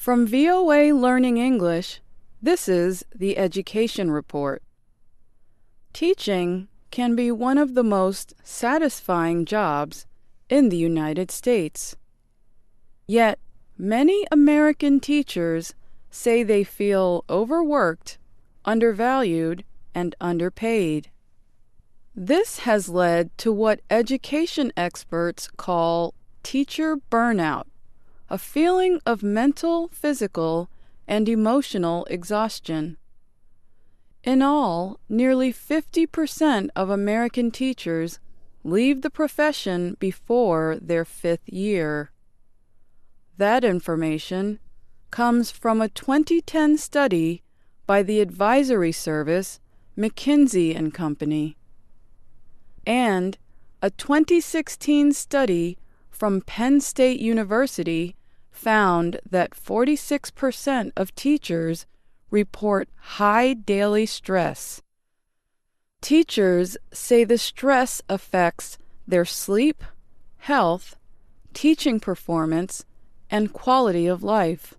From VOA Learning English, this is the Education Report. Teaching can be one of the most satisfying jobs in the United States. Yet, many American teachers say they feel overworked, undervalued, and underpaid. This has led to what education experts call teacher burnout, a feeling of mental, physical, and emotional exhaustion. In all, nearly 50% of American teachers leave the profession before their 5th year. That information comes from a 2010 study by the advisory service McKinsey & Company, and a 2016 study from Penn State University found that 46% of teachers report high daily stress. Teachers say the stress affects their sleep, health, teaching performance, and quality of life.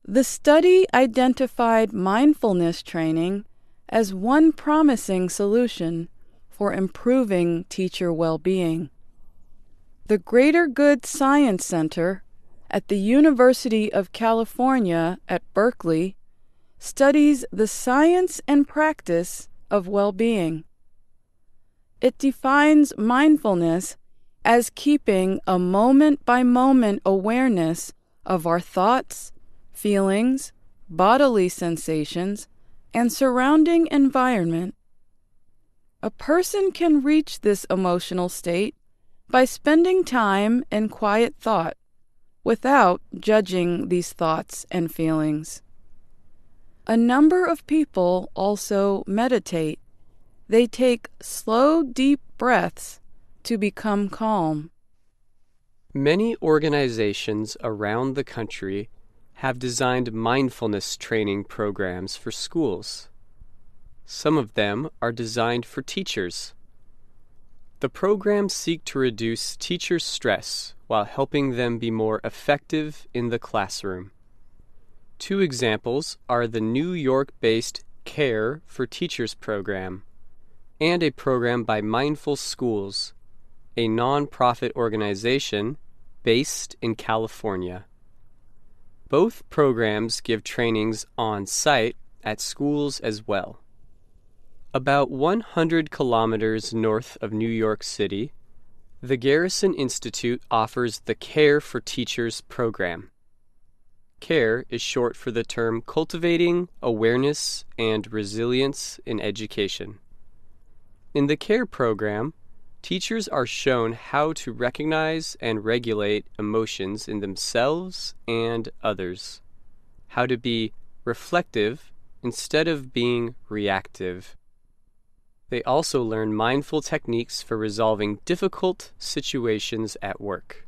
The study identified mindfulness training as one promising solution for improving teacher well-being. The Greater Good Science Center at the University of California at Berkeley studies the science and practice of well-being. It defines mindfulness as keeping a moment-by-moment awareness of our thoughts, feelings, bodily sensations, and surrounding environment. A person can reach this emotional state by spending time in quiet thought, without judging these thoughts and feelings. A number of people also meditate. They take slow, deep breaths to become calm. Many organizations around the country have designed mindfulness training programs for schools. Some of them are designed for teachers. The programs seek to reduce teachers' stress while helping them be more effective in the classroom. 2 examples are the New York-based CARE for Teachers program and a program by Mindful Schools, a nonprofit organization based in California. Both programs give trainings on site at schools as well. About 100 kilometers north of New York City, the Garrison Institute offers the CARE for Teachers program. CARE is short for the term Cultivating Awareness and Resilience in Education. In the CARE program, teachers are shown how to recognize and regulate emotions in themselves and others, how to be reflective instead of being reactive. They also learn mindful techniques for resolving difficult situations at work.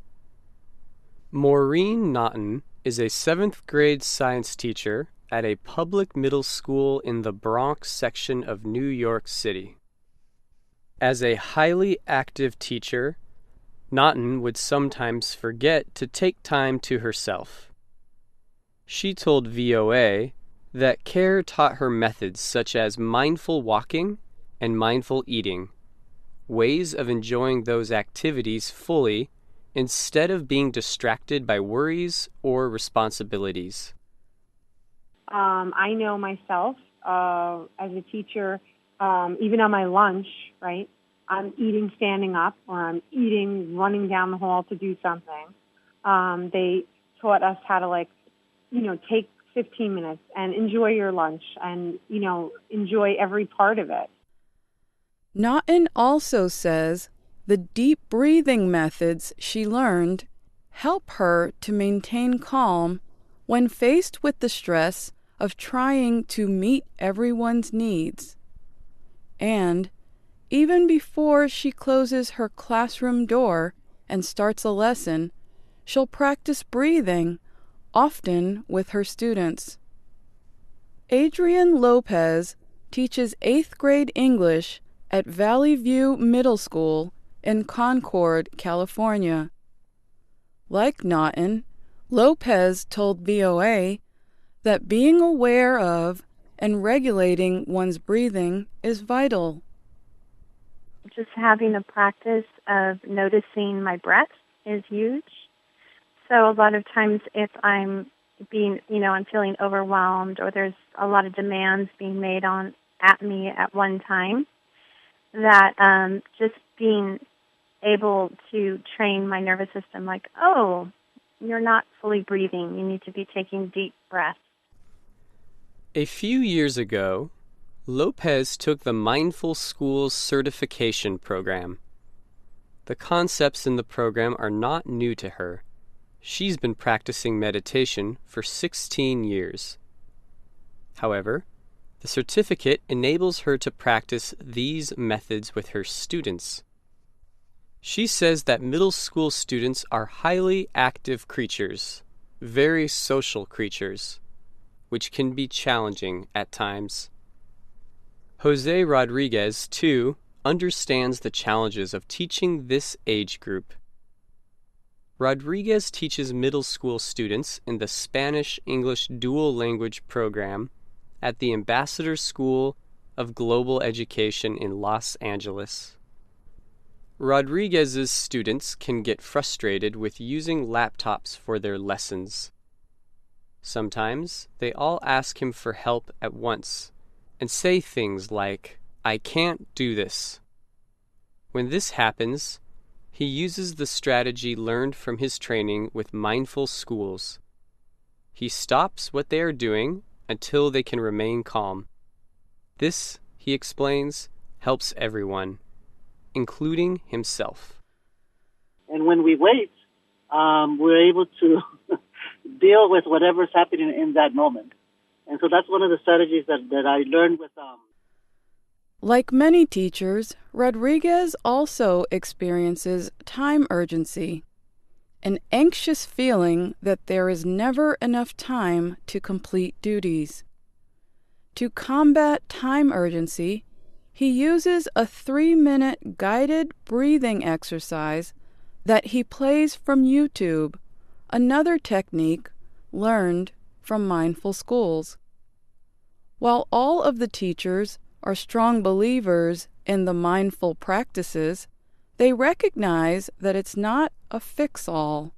Maureen Naughton is a 7th grade science teacher at a public middle school in the Bronx section of New York City. As a highly active teacher, Naughton would sometimes forget to take time to herself. She told VOA that CARE taught her methods such as mindful walking and mindful eating, ways of enjoying those activities fully instead of being distracted by worries or responsibilities. I know myself as a teacher, even on my lunch, right? I'm eating standing up or I'm eating running down the hall to do something. They taught us how to take 15 minutes and enjoy your lunch and, enjoy every part of it. Naughton also says the deep breathing methods she learned help her to maintain calm when faced with the stress of trying to meet everyone's needs. And even before she closes her classroom door and starts a lesson, she'll practice breathing, often with her students. Adrienne Lopez teaches 8th grade English at Valley View Middle School in Concord, California. Like Naughton, Lopez told VOA that being aware of and regulating one's breathing is vital. Just having a practice of noticing my breath is huge. So a lot of times if I'm I'm feeling overwhelmed or there's a lot of demands being made at me at one time, that just being able to train my nervous system like, oh, you're not fully breathing. You need to be taking deep breaths. A few years ago, Lopez took the Mindful Schools Certification Program. The concepts in the program are not new to her. She's been practicing meditation for 16 years. However, the certificate enables her to practice these methods with her students. She says that middle school students are highly active creatures, very social creatures, which can be challenging at times. Jose Rodriguez, too, understands the challenges of teaching this age group. Rodriguez teaches middle school students in the Spanish-English dual language program at the Ambassador School of Global Education in Los Angeles. Rodriguez's students can get frustrated with using laptops for their lessons. Sometimes they all ask him for help at once and say things like, "I can't do this." When this happens, he uses the strategy learned from his training with Mindful Schools. He stops what they are doing until they can remain calm. This, he explains, helps everyone, including himself. And when we wait, we're able to deal with whatever's happening in that moment. And so that's one of the strategies that I learned with Like many teachers, Rodriguez also experiences time urgency, an anxious feeling that there is never enough time to complete duties. To combat time urgency, he uses a 3-minute guided breathing exercise that he plays from YouTube, another technique learned from Mindful Schools. While all of the teachers are strong believers in the mindful practices, they recognize that it's not a fix-all.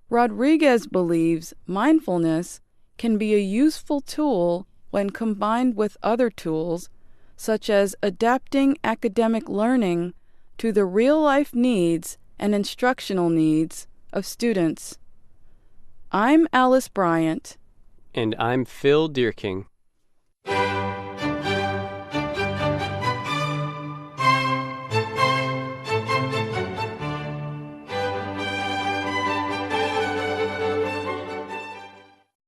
Rodriguez believes mindfulness can be a useful tool when combined with other tools, such as adapting academic learning to the real-life needs and instructional needs of students. I'm Alice Bryant. And I'm Phil Deerking.